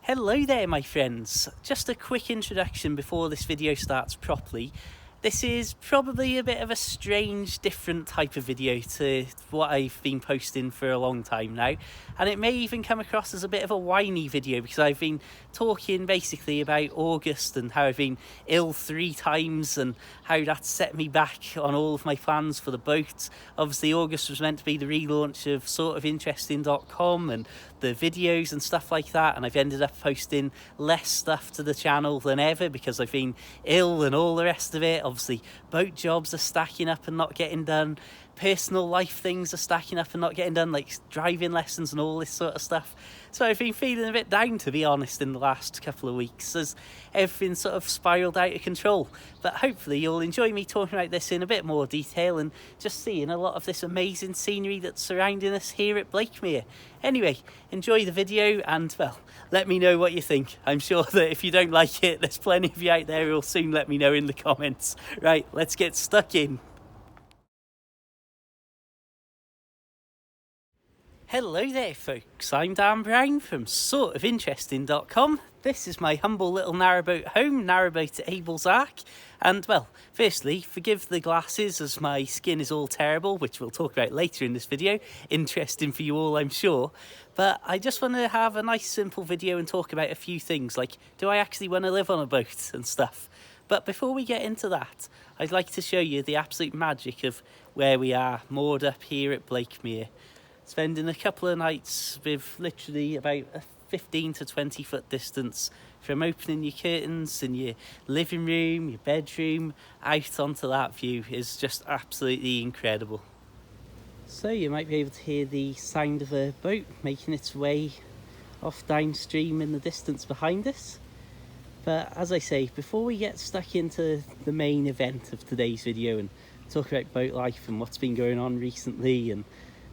Hello there my friends, just a quick introduction before this video starts properly. This is probably a bit of a strange, different type of video to what I've been posting for a long time now, and it may even come across as a bit of a whiny video because I've been talking basically about August and how I've been ill 3 times and how that set me back on all of my plans for the boat. Obviously August was meant to be the relaunch of sortofinteresting.com and the videos and stuff like that, and I've ended up posting less stuff to the channel than ever because I've been ill and all the rest of it. Obviously boat jobs are stacking up and not getting done, personal life things are stacking up and not getting done, like driving lessons and all this sort of stuff. So I've been feeling a bit down, to be honest, in the last couple of weeks as everything sort of spiraled out of control. But hopefully you'll enjoy me talking about this in a bit more detail and just seeing a lot of this amazing scenery that's surrounding us here at Blakemere. Anyway, enjoy the video and, well, let me know what you think. I'm sure that if you don't like it, there's plenty of you out there who'll soon let me know in the comments. Right, let's get stuck in. Hello there folks, I'm Dan Brown from sortofinteresting.com. This is my humble little narrowboat home, Narrowboat at Abel's Ark. And well, firstly, forgive the glasses as my skin is all terrible, which we'll talk about later in this video. Interesting for you all, I'm sure. But I just want to have a nice simple video and talk about a few things, like do I actually want to live on a boat and stuff. But before we get into that, I'd like to show you the absolute magic of where we are, moored up here at Blakemere. Spending a couple of nights with literally about a 15 to 20 foot distance from opening your curtains in your living room, your bedroom, out onto that view is just absolutely incredible. So you might be able to hear the sound of a boat making its way off downstream in the distance behind us. But as I say, before we get stuck into the main event of today's video and talk about boat life and what's been going on recently and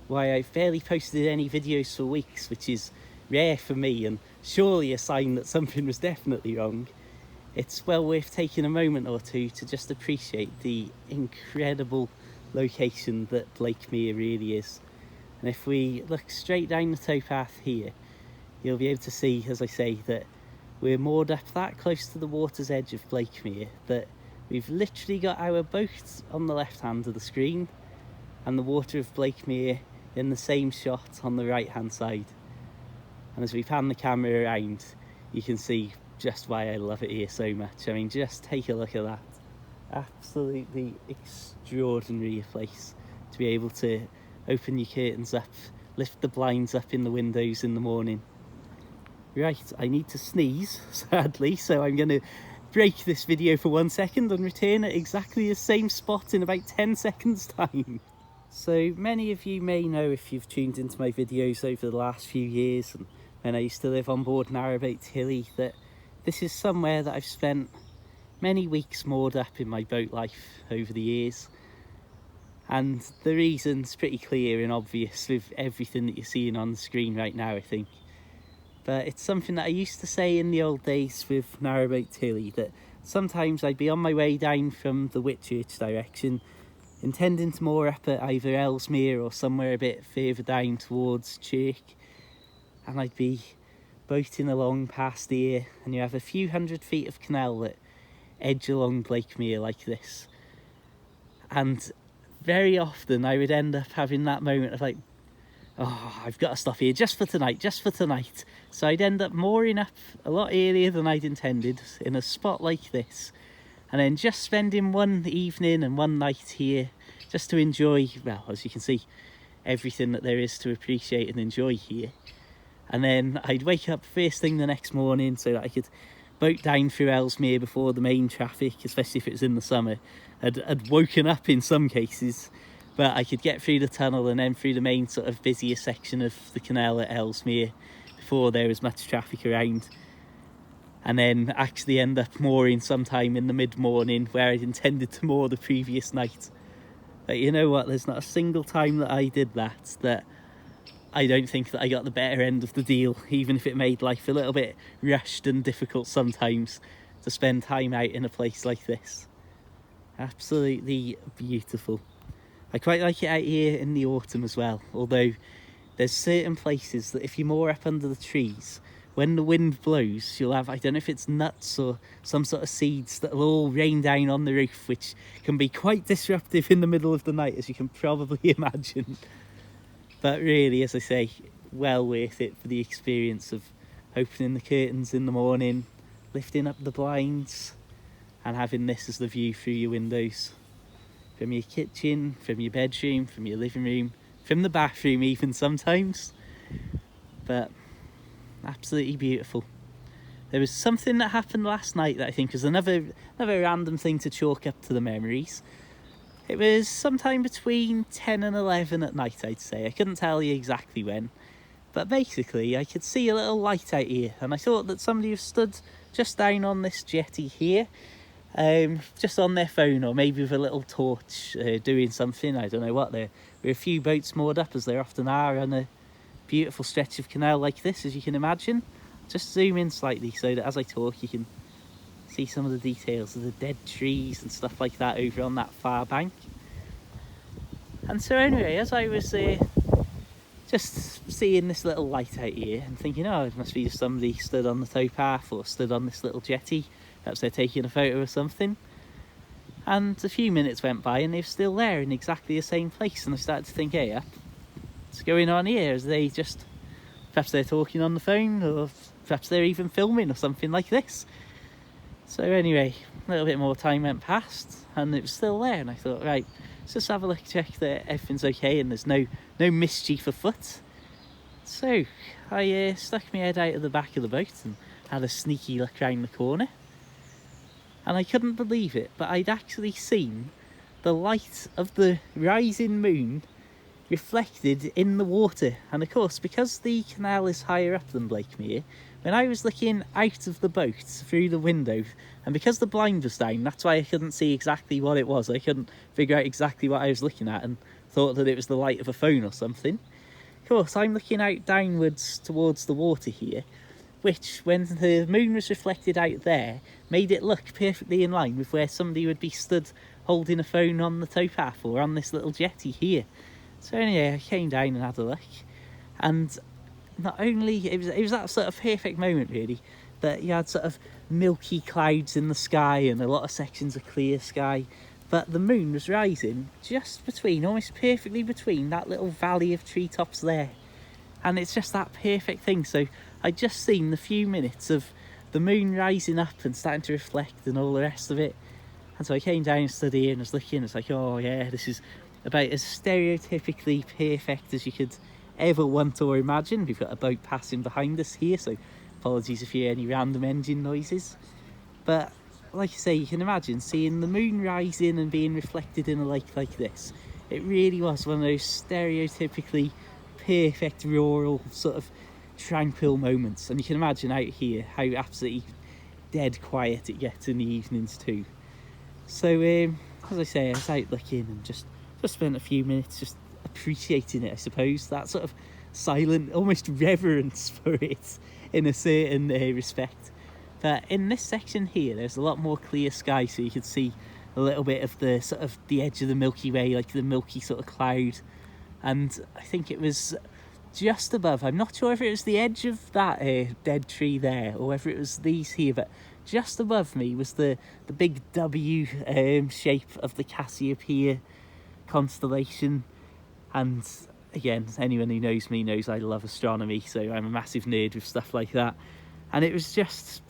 why I've barely posted any videos for weeks, which is rare for me and surely a sign that something was definitely wrong, it's well worth taking a moment or two to just appreciate the incredible location that Blakemere really is. And if we look straight down the towpath here, you'll be able to see, as I say, that we're moored up that close to the water's edge of Blakemere that we've literally got our boat on the left hand of the screen and the water of Blakemere in the same shot on the right hand side. And as we pan the camera around, you can see just why I love it here so much. I mean, just take a look at that. Absolutely extraordinary a place to be able to open your curtains up, lift the blinds up in the windows in the morning. Right, I need to sneeze, sadly, so I'm going to break this video for 1 second and return at exactly the same spot in about 10 seconds time. So many of you may know, if you've tuned into my videos over the last few years and when I used to live on board Narrowboat Tilly, that this is somewhere that I've spent many weeks moored up in my boat life over the years. And the reason's pretty clear and obvious with everything that you're seeing on the screen right now, I think. But it's something that I used to say in the old days with Narrowboat Tilly, that sometimes I'd be on my way down from the Whitchurch direction, intending to moor up at either Ellesmere or somewhere a bit further down towards Chirk, and I'd be boating along past here and you have a few hundred feet of canal that edge along Blakemere like this, and very often I would end up having that moment of like, oh, I've got to stop here just for tonight. So I'd end up mooring up a lot earlier than I'd intended in a spot like this, and then just spending one evening and one night here just to enjoy, well, as you can see, everything that there is to appreciate and enjoy here. And then I'd wake up first thing the next morning so that I could boat down through Ellesmere before the main traffic, especially if it was in the summer, had woken up in some cases. But I could get through the tunnel and then through the main sort of busier section of the canal at Ellesmere before there was much traffic around, and then actually end up mooring sometime in the mid-morning where I'd intended to moor the previous night. But you know what, there's not a single time that I did that I don't think that I got the better end of the deal, even if it made life a little bit rushed and difficult sometimes to spend time out in a place like this. Absolutely beautiful. I quite like it out here in the autumn as well, although there's certain places that if you moor up under the trees when the wind blows, you'll have, I don't know if it's nuts or some sort of seeds that'll all rain down on the roof, which can be quite disruptive in the middle of the night, as you can probably imagine. But really, as I say, well worth it for the experience of opening the curtains in the morning, lifting up the blinds, and having this as the view through your windows. From your kitchen, from your bedroom, from your living room, from the bathroom even sometimes. But absolutely beautiful. There was something that happened last night that I think was another random thing to chalk up to the memories. It was sometime between 10 and 11 at night, I'd say. I couldn't tell you exactly when. But basically, I could see a little light out here, and I thought that somebody was stood just down on this jetty here, just on their phone, or maybe with a little torch, doing something. I don't know what. There were a few boats moored up, as there often are on a beautiful stretch of canal like this, as you can imagine. Just zoom in slightly so that as I talk you can see some of the details of the dead trees and stuff like that over on that far bank. And so anyway, as I was just seeing this little light out here and thinking, oh, it must be just somebody stood on the towpath or stood on this little jetty, perhaps they're taking a photo or something. And a few minutes went by and they were still there in exactly the same place, and I started to think, hey, what's going on here? Is they just, perhaps they're talking on the phone, or perhaps they're even filming or something like this. So anyway, a little bit more time went past and it was still there, and I thought, right, let's just have a look, check that everything's okay and there's no mischief afoot. So I stuck my head out of the back of the boat and had a sneaky look round the corner, and I couldn't believe it, but I'd actually seen the light of the rising moon reflected in the water. And of course, because the canal is higher up than Blakemere, when I was looking out of the boat through the window, and because the blind was down, that's why I couldn't see exactly what it was. I couldn't figure out exactly what I was looking at and thought that it was the light of a phone or something. Of course, I'm looking out downwards towards the water here, which, when the moon was reflected out there, made it look perfectly in line with where somebody would be stood holding a phone on the towpath or on this little jetty here. So anyway, I came down and had a look, and not only, it was that sort of perfect moment really, that you had sort of milky clouds in the sky and a lot of sections of clear sky, but the moon was rising just between, almost perfectly between that little valley of treetops there. And it's just that perfect thing. So I'd just seen the few minutes of the moon rising up and starting to reflect and all the rest of it. And so I came down and stood here and was looking, it's like, oh yeah, this is about as stereotypically perfect as you could ever want or imagine. We've got a boat passing behind us here, so apologies if you hear any random engine noises. But like I say, you can imagine seeing the moon rising and being reflected in a lake like this. It really was one of those stereotypically perfect rural sort of tranquil moments. And you can imagine out here how absolutely dead quiet it gets in the evenings too. So as I say, I was out looking and just spent a few minutes just appreciating it, I suppose, that sort of silent, almost reverence for it in a certain respect. But in this section here, there's a lot more clear sky, so you could see a little bit of the sort of the edge of the Milky Way, like the milky sort of cloud. And I think it was just above, I'm not sure if it was the edge of that dead tree there or whether it was these here, but just above me was the big W shape of the Cassiopeia constellation. And again, anyone who knows me knows I love astronomy, so I'm a massive nerd with stuff like that. And it was just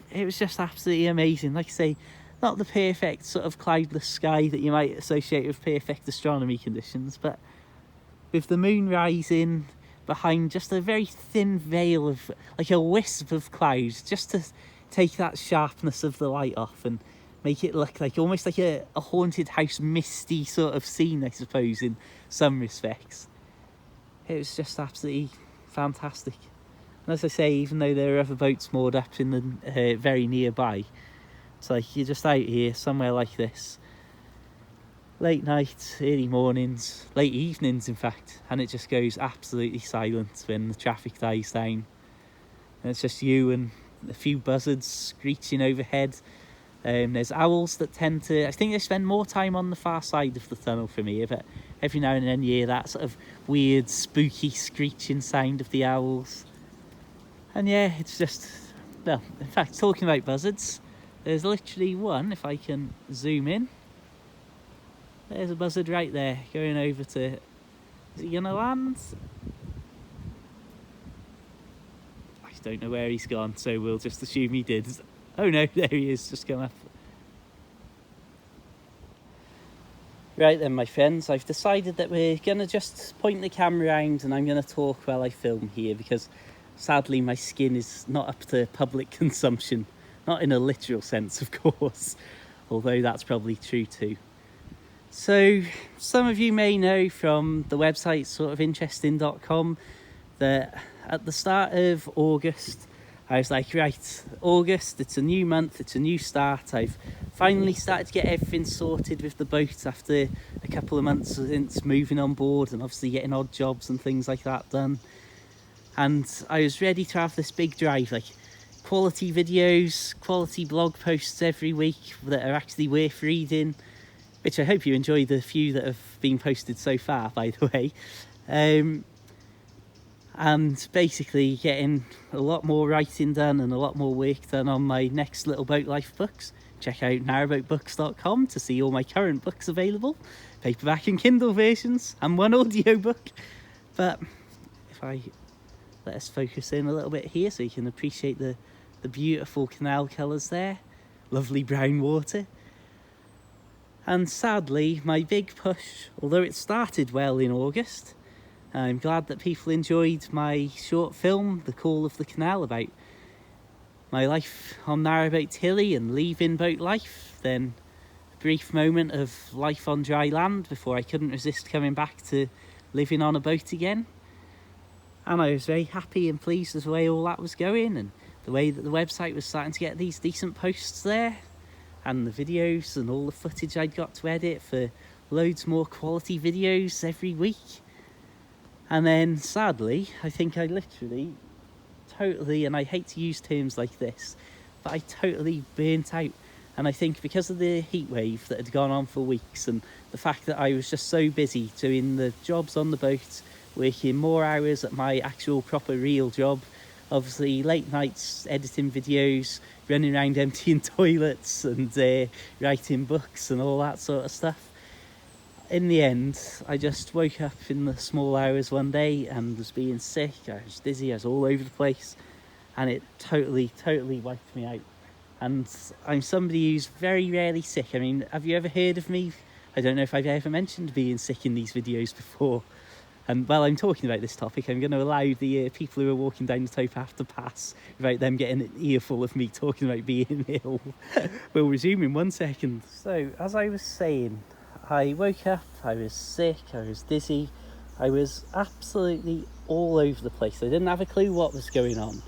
absolutely amazing. Like I say, not the perfect sort of cloudless sky that you might associate with perfect astronomy conditions, but with the moon rising behind just a very thin veil of, like a wisp of clouds, just to take that sharpness of the light off and make it look like almost like a haunted house misty sort of scene, I suppose, in some respects. It was just absolutely fantastic. And as I say, even though there are other boats moored up in the very nearby, it's like you're just out here somewhere like this, late nights, early mornings, late evenings in fact, and it just goes absolutely silent when the traffic dies down. And it's just you and a few buzzards screeching overhead. There's owls that tend to, I think they spend more time on the far side of the tunnel from here, but every now and then you hear that sort of weird spooky screeching sound of the owls. And yeah, it's just, well, in fact, talking about buzzards, there's literally one, if I can zoom in. There's a buzzard right there, going over to, is he gonna land? I don't know where he's gone, so we'll just assume he did. Oh no, there he is, just come up. Right then, my friends, I've decided that we're gonna just point the camera around and I'm gonna talk while I film here, because sadly my skin is not up to public consumption. Not in a literal sense, of course, although that's probably true too. So, some of you may know from the website sortofinteresting.com that at the start of August, I was like, right, August, it's a new month, it's a new start. I've finally started to get everything sorted with the boat after a couple of months since moving on board and obviously getting odd jobs and things like that done. And I was ready to have this big drive, like quality videos, quality blog posts every week that are actually worth reading, which I hope you enjoy the few that have been posted so far, by the way. And basically getting a lot more writing done and a lot more work done on my next little boat life books. Check out narrowboatbooks.com to see all my current books available, paperback and Kindle versions, and one audiobook. But if I let us focus in a little bit here so you can appreciate the beautiful canal colours there, lovely brown water. And sadly, my big push, although it started well in August, I'm glad that people enjoyed my short film, The Call of the Canal, about my life on Narrowboat Tilly and leaving boat life, then a brief moment of life on dry land before I couldn't resist coming back to living on a boat again. And I was very happy and pleased with the way all that was going and the way that the website was starting to get these decent posts there, and the videos and all the footage I'd got to edit for loads more quality videos every week. And then sadly, I think I literally totally, and I hate to use terms like this, but I totally burnt out. And I think because of the heat wave that had gone on for weeks and the fact that I was just so busy doing the jobs on the boat, working more hours at my actual proper real job, obviously late nights editing videos, running around emptying toilets and writing books and all that sort of stuff. In the end, I just woke up in the small hours one day and was being sick. I was dizzy, I was all over the place, and it totally wiped me out. And I'm somebody who's very rarely sick. I mean, have you ever heard of me? I don't know if I've ever mentioned being sick in these videos before. And while I'm talking about this topic, I'm going to allow the people who are walking down the towpath to pass without them getting an earful of me talking about being ill. We'll resume in 1 second. So, as I was saying, I woke up, I was sick, I was dizzy, I was absolutely all over the place. I didn't have a clue what was going on.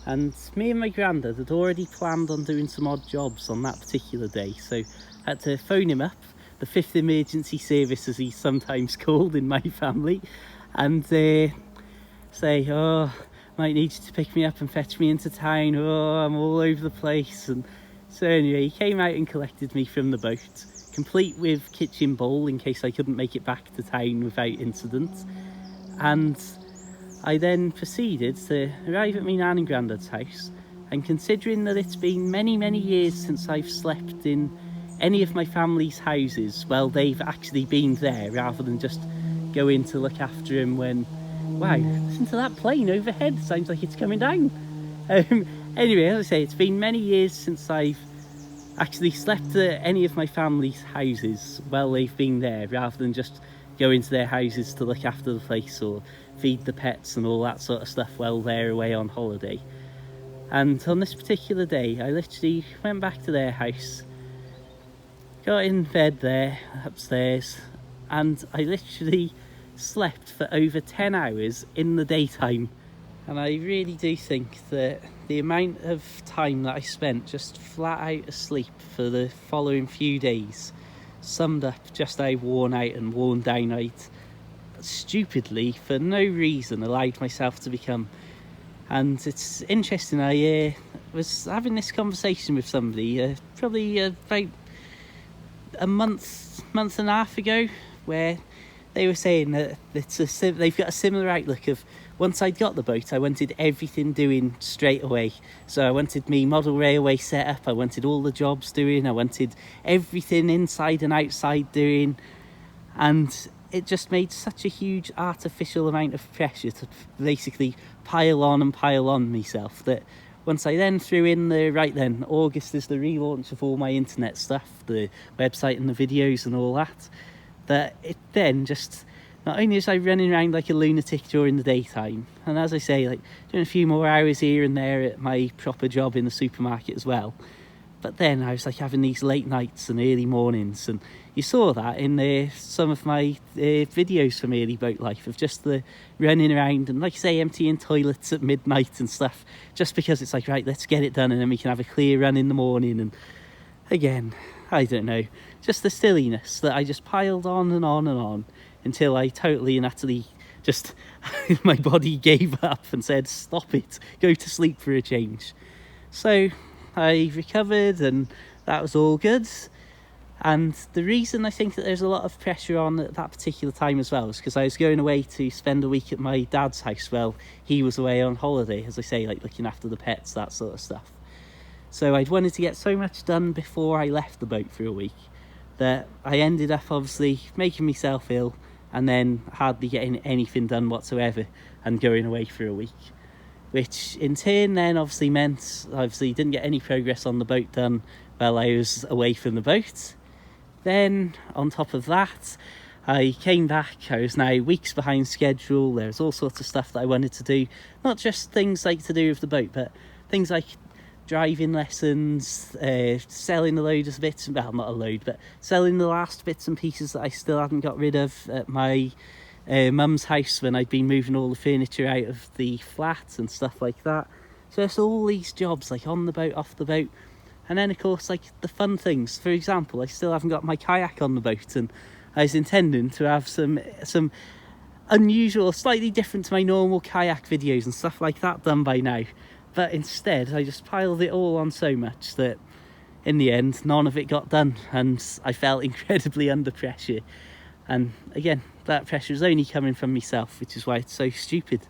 And me and my granddad had already planned on doing some odd jobs on that particular day, so I had to phone him up, the fifth emergency service as he's sometimes called in my family, and say, oh, might need you to pick me up and fetch me into town, oh, I'm all over the place. And so anyway, he came out and collected me from the boat, complete with kitchen bowl in case I couldn't make it back to town without incident. And I then proceeded to arrive at my nan and granddad's house, and considering that it's been many years since I've slept in any of my family's houses, well, they've actually been there rather than just go in to look after him when, wow, listen to that plane overhead, sounds like it's coming down. Anyway, as I say, it's been many years since I've actually slept at any of my family's houses while they've been there, rather than just go into their houses to look after the place or feed the pets and all that sort of stuff while they're away on holiday. And on this particular day, I literally went back to their house, got in bed there upstairs, and I literally slept for over 10 hours in the daytime. And I really do think that the amount of time that I spent just flat out asleep for the following few days summed up just how worn out and worn down I'd stupidly, for no reason, allowed myself to become. And it's interesting, I was having this conversation with somebody probably about a month and a half ago, where they were saying that they've got a similar outlook of once I'd got the boat, I wanted everything doing straight away. So I wanted me model railway set up, I wanted all the jobs doing, I wanted everything inside and outside doing, and it just made such a huge artificial amount of pressure to basically pile on myself, that once I then threw in August is the relaunch of all my internet stuff, the website and the videos and all that, that it then just, not only was I running around like a lunatic during the daytime, and as I say, like doing a few more hours here and there at my proper job in the supermarket as well, but then I was like having these late nights and early mornings, and you saw that in some of my videos from early boat life, of just the running around and, like I say, emptying toilets at midnight and stuff, just because it's like, right, let's get it done and then we can have a clear run in the morning. And again, I don't know, just the silliness that I just piled on and on and on until I totally and utterly just my body gave up and said, stop it, go to sleep for a change. So I recovered and that was all good. And the reason I think that there's a lot of pressure on at that particular time as well is because I was going away to spend a week at my dad's house while he was away on holiday, as I say, like looking after the pets, that sort of stuff. So I'd wanted to get so much done before I left the boat for a week that I ended up obviously making myself ill and then hardly getting anything done whatsoever and going away for a week, which in turn then obviously meant obviously didn't get any progress on the boat done while I was away from the boat. Then on top of that, I came back, I was now weeks behind schedule, there was all sorts of stuff that I wanted to do, not just things like to do with the boat, but things like driving lessons, selling a load of bits, well not a load, but selling the last bits and pieces that I still hadn't got rid of at my mum's house when I'd been moving all the furniture out of the flat and stuff like that. So it's all these jobs, like on the boat, off the boat. And then of course, like the fun things, for example, I still haven't got my kayak on the boat, and I was intending to have some unusual, slightly different to my normal kayak videos and stuff like that done by now. But instead I just piled it all on so much that in the end none of it got done, and I felt incredibly under pressure. And again, that pressure is only coming from myself, which is why it's so stupid.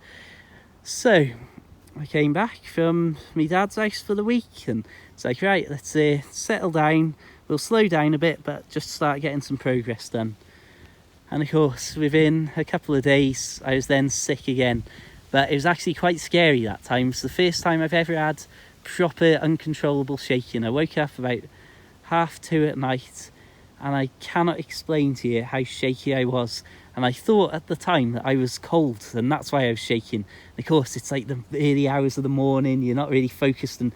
So I came back from my dad's house for the week and it's like, right, let's settle down, we'll slow down a bit but just start getting some progress done. And of course within a couple of days I was then sick again, but it was actually quite scary that time. It's the first time I've ever had proper uncontrollable shaking. I woke up about 2:30 at night and I cannot explain to you how shaky I was. And I thought at the time that I was cold and that's why I was shaking. Of course, it's like the early hours of the morning, you're not really focused and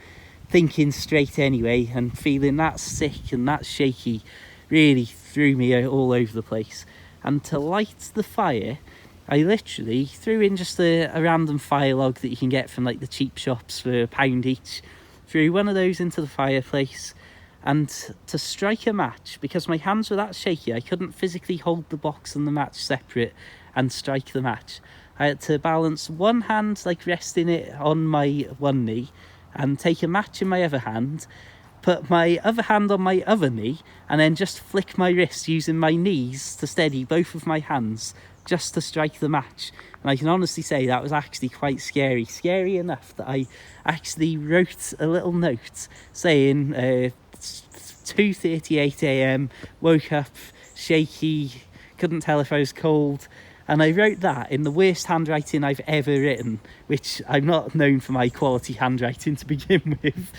thinking straight anyway, and feeling that sick and that shaky really threw me all over the place. And to light the fire, I literally threw in just a random fire log that you can get from like the cheap shops for £1 each, threw one of those into the fireplace. And to strike a match, because my hands were that shaky, I couldn't physically hold the box and the match separate and strike the match. I had to balance one hand, like resting it on my one knee, and take a match in my other hand, put my other hand on my other knee, and then just flick my wrist using my knees to steady both of my hands, just to strike the match. And I can honestly say that was actually quite scary. Scary enough that I actually wrote a little note saying 2:38 a.m, woke up shaky, couldn't tell if I was cold, and I wrote that in the worst handwriting I've ever written, which I'm not known for my quality handwriting to begin with,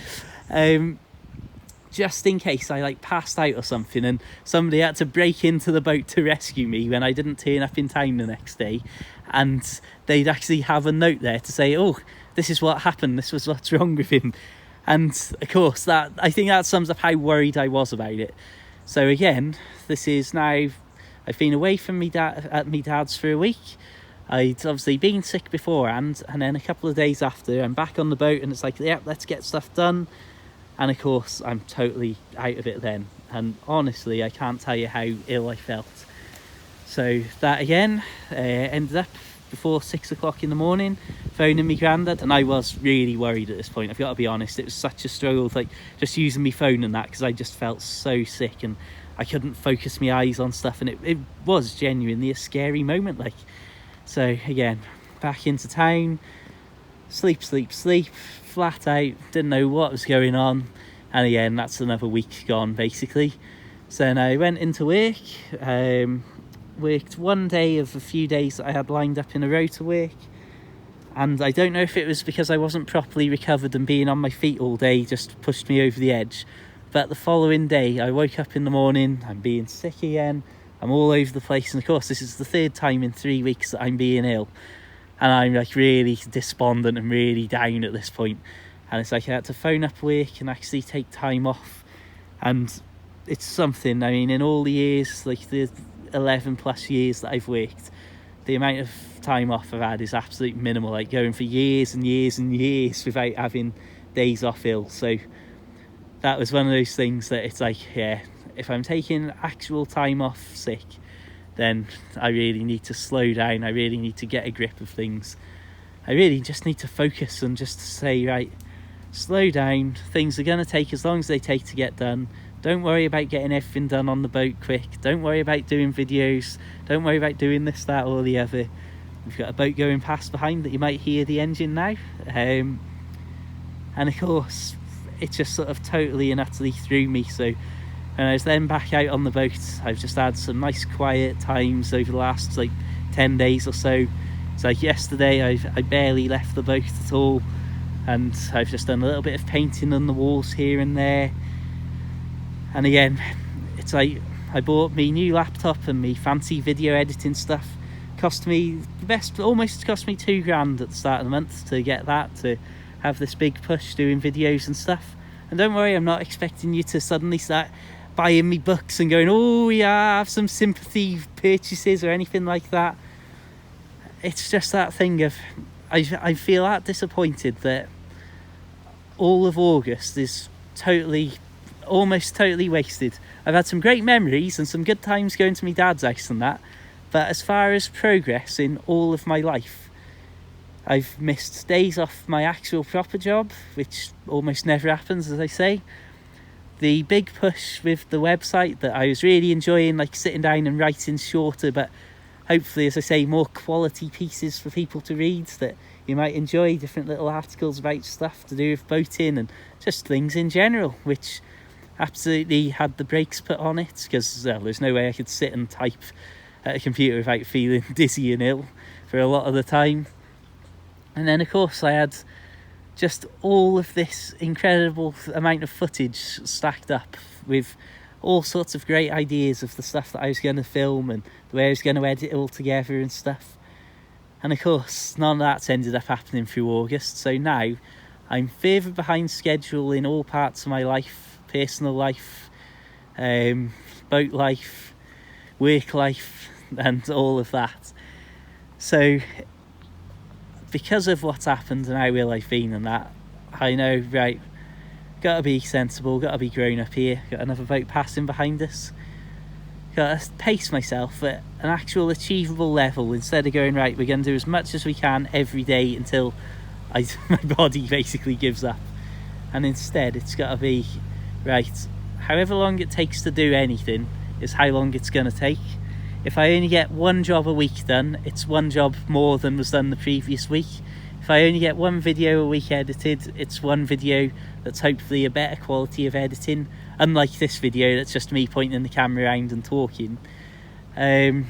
just in case I like passed out or something and somebody had to break into the boat to rescue me when I didn't turn up in time the next day, and they'd actually have a note there to say, oh, this is what happened, this was what's wrong with him. And of course, that I think that sums up how worried I was about it. So again, this is now, I've been away from me dad's for a week. I'd obviously been sick beforehand, and then a couple of days after I'm back on the boat and it's like, yep, let's get stuff done. And of course I'm totally out of it then, and honestly I can't tell you how ill I felt. So that again ended up before 6 o'clock in the morning phoning me granddad, and I was really worried at this point, I've got to be honest. It was such a struggle, like just using my phone and that, because I just felt so sick and I couldn't focus my eyes on stuff, and it was genuinely a scary moment. Like, so again, back into town, sleep, flat out, didn't know what was going on. And again, that's another week gone, basically. So then I went into work, worked one day of a few days that I had lined up in a row to work. And I don't know if it was because I wasn't properly recovered and being on my feet all day just pushed me over the edge. But the following day, I woke up in the morning, I'm being sick again, I'm all over the place. And of course, this is the third time in 3 weeks that I'm being ill. And I'm like really despondent and really down at this point. And it's like I had to phone up work and actually take time off. And it's something, I mean, in all the years, like the 11 plus years that I've worked, the amount of time off I've had is absolutely minimal, like going for years and years and years without having days off ill. So that was one of those things that it's like, yeah, if I'm taking actual time off sick, then I really need to slow down. I really need to get a grip of things. I really just need to focus and just say, right, slow down. Things are going to take as long as they take to get done. Don't worry about getting everything done on the boat quick. Don't worry about doing videos. Don't worry about doing this, that or the other. We've got a boat going past behind that you might hear the engine now. And of course, it just sort of totally and utterly threw me. So when I was then back out on the boat, I've just had some nice quiet times over the last like 10 days or so. It's like yesterday I barely left the boat at all. And I've just done a little bit of painting on the walls here and there. And again, it's like I bought me new laptop and me fancy video editing stuff. Cost me almost cost me £2 at the start of the month to get that, to have this big push doing videos and stuff. And don't worry, I'm not expecting you to suddenly start buying me books and going, oh yeah, have some sympathy purchases or anything like that. It's just that thing of I feel that disappointed that all of August is almost totally wasted. I've had some great memories and some good times going to my dad's house and that, but as far as progress in all of my life, I've missed days off my actual proper job, which almost never happens, as I say. The big push with the website that I was really enjoying, like sitting down and writing shorter but hopefully, as I say, more quality pieces for people to read that you might enjoy, different little articles about stuff to do with boating and just things in general, which absolutely had the brakes put on it because there's no way I could sit and type at a computer without feeling dizzy and ill for a lot of the time. And then of course I had just all of this incredible amount of footage stacked up with all sorts of great ideas of the stuff that I was going to film and the way I was going to edit it all together and stuff. And of course none of that's ended up happening through August, so now I'm further behind schedule in all parts of my life, personal life, boat life, work life and all of that. So because of what's happened and how ill I've been and that, I know, right, gotta be sensible, gotta be grown up here, got another boat passing behind us, gotta pace myself at an actual achievable level instead of going, right, we're gonna do as much as we can every day until my body basically gives up. And instead it's gotta be, right, however long it takes to do anything is how long it's gonna take. If I only get one job a week done, it's one job more than was done the previous week. If I only get one video a week edited, it's one video that's hopefully a better quality of editing, unlike this video that's just me pointing the camera around and talking. And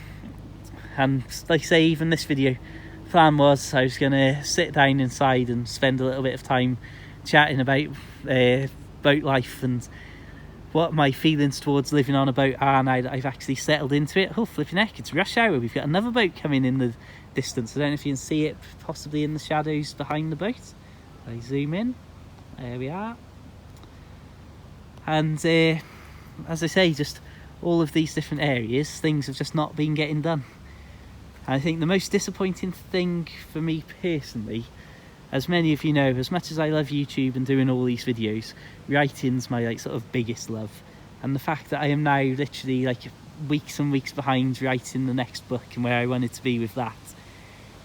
like I say, even this video, plan was I was going to sit down inside and spend a little bit of time chatting about boat life and what my feelings towards living on a boat are now that I've actually settled into it. Oh, flipping heck, it's rush hour. We've got another boat coming in the distance. I don't know if you can see it possibly in the shadows behind the boat. I zoom in. There we are. And as I say, just all of these different areas, things have just not been getting done. And I think the most disappointing thing for me personally, as many of you know, as much as I love YouTube and doing all these videos, writing's my like sort of biggest love. And the fact that I am now literally like weeks and weeks behind writing the next book and where I wanted to be with that,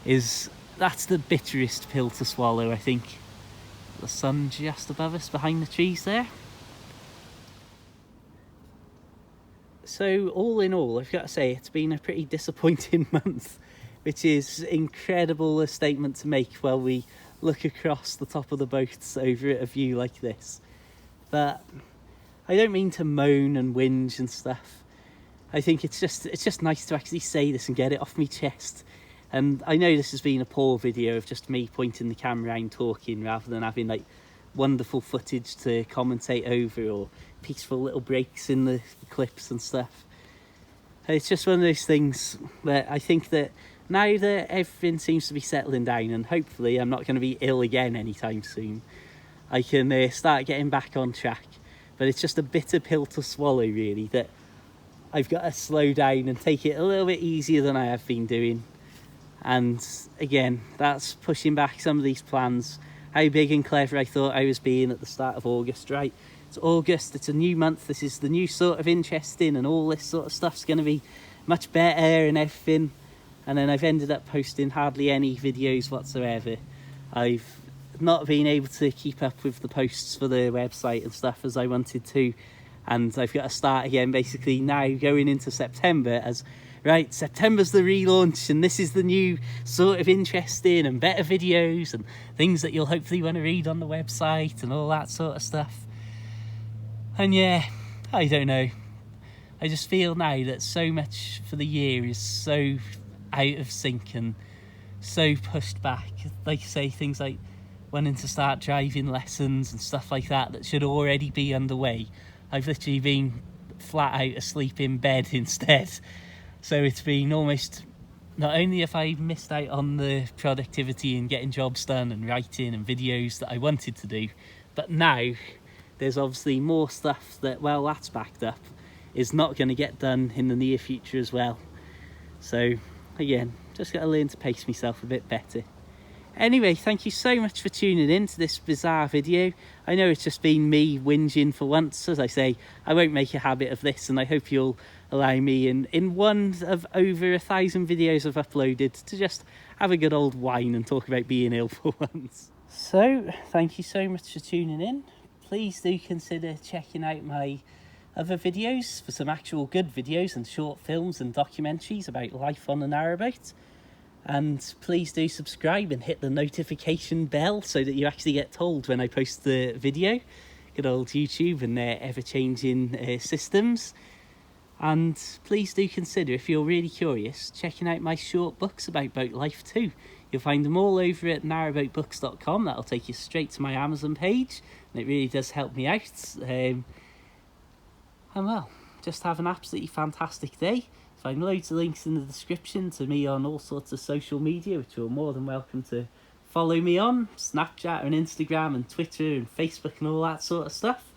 that's the bitterest pill to swallow, I think. The sun just above us behind the trees there. So all in all, I've got to say it's been a pretty disappointing month. which is incredible a statement to make while we look across the top of the boats over a view like this. But I don't mean to moan and whinge and stuff. I think it's just nice to actually say this and get it off my chest. And I know this has been a poor video of just me pointing the camera and talking rather than having like wonderful footage to commentate over or peaceful little breaks in the clips and stuff. It's just one of those things that I think that now that everything seems to be settling down, and hopefully I'm not going to be ill again anytime soon, I can start getting back on track. But it's just a bitter pill to swallow, really, that I've got to slow down and take it a little bit easier than I have been doing. And again, that's pushing back some of these plans. How big and clever I thought I was being at the start of August, right? It's August, it's a new month, this is the new sort of interesting, and all this sort of stuff's going to be much better and everything. And then I've ended up posting hardly any videos whatsoever. I've not been able to keep up with the posts for the website and stuff as I wanted to. And I've got to start again basically now going into September as, right, September's the relaunch and this is the new sort of interesting and better videos and things that you'll hopefully want to read on the website and all that sort of stuff. And yeah, I don't know. I just feel now that so much for the year is so out of sync and so pushed back. Like I say, things like wanting to start driving lessons and stuff like that should already be underway. I've literally been flat out asleep in bed instead. So it's been almost, not only have I missed out on the productivity and getting jobs done and writing and videos that I wanted to do, but now there's obviously more stuff that, well, that's backed up, is not going to get done in the near future as well. So again, just got to learn to pace myself a bit better. Anyway, thank you so much for tuning in to this bizarre video. I know it's just been me whinging for once. As I say, I won't make a habit of this, and I hope you'll allow me in one of over 1,000 videos I've uploaded to just have a good old whine and talk about being ill for once. So, thank you so much for tuning in. Please do consider checking out my other videos for some actual good videos and short films and documentaries about life on a narrowboat. And please do subscribe and hit the notification bell so that you actually get told when I post the video. Good old YouTube and their ever-changing systems. And please do consider, if you're really curious, checking out my short books about boat life too. You'll find them all over at narrowboatbooks.com. That'll take you straight to my Amazon page, and it really does help me out. And well, just have an absolutely fantastic day. Find loads of links in the description to me on all sorts of social media, which you're more than welcome to follow me on. Snapchat and Instagram and Twitter and Facebook and all that sort of stuff.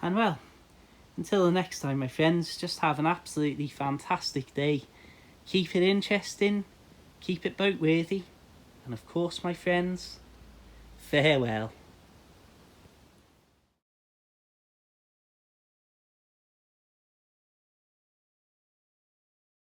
And well, until the next time, my friends, just have an absolutely fantastic day. Keep it interesting, keep it boat worthy, and of course, my friends, farewell.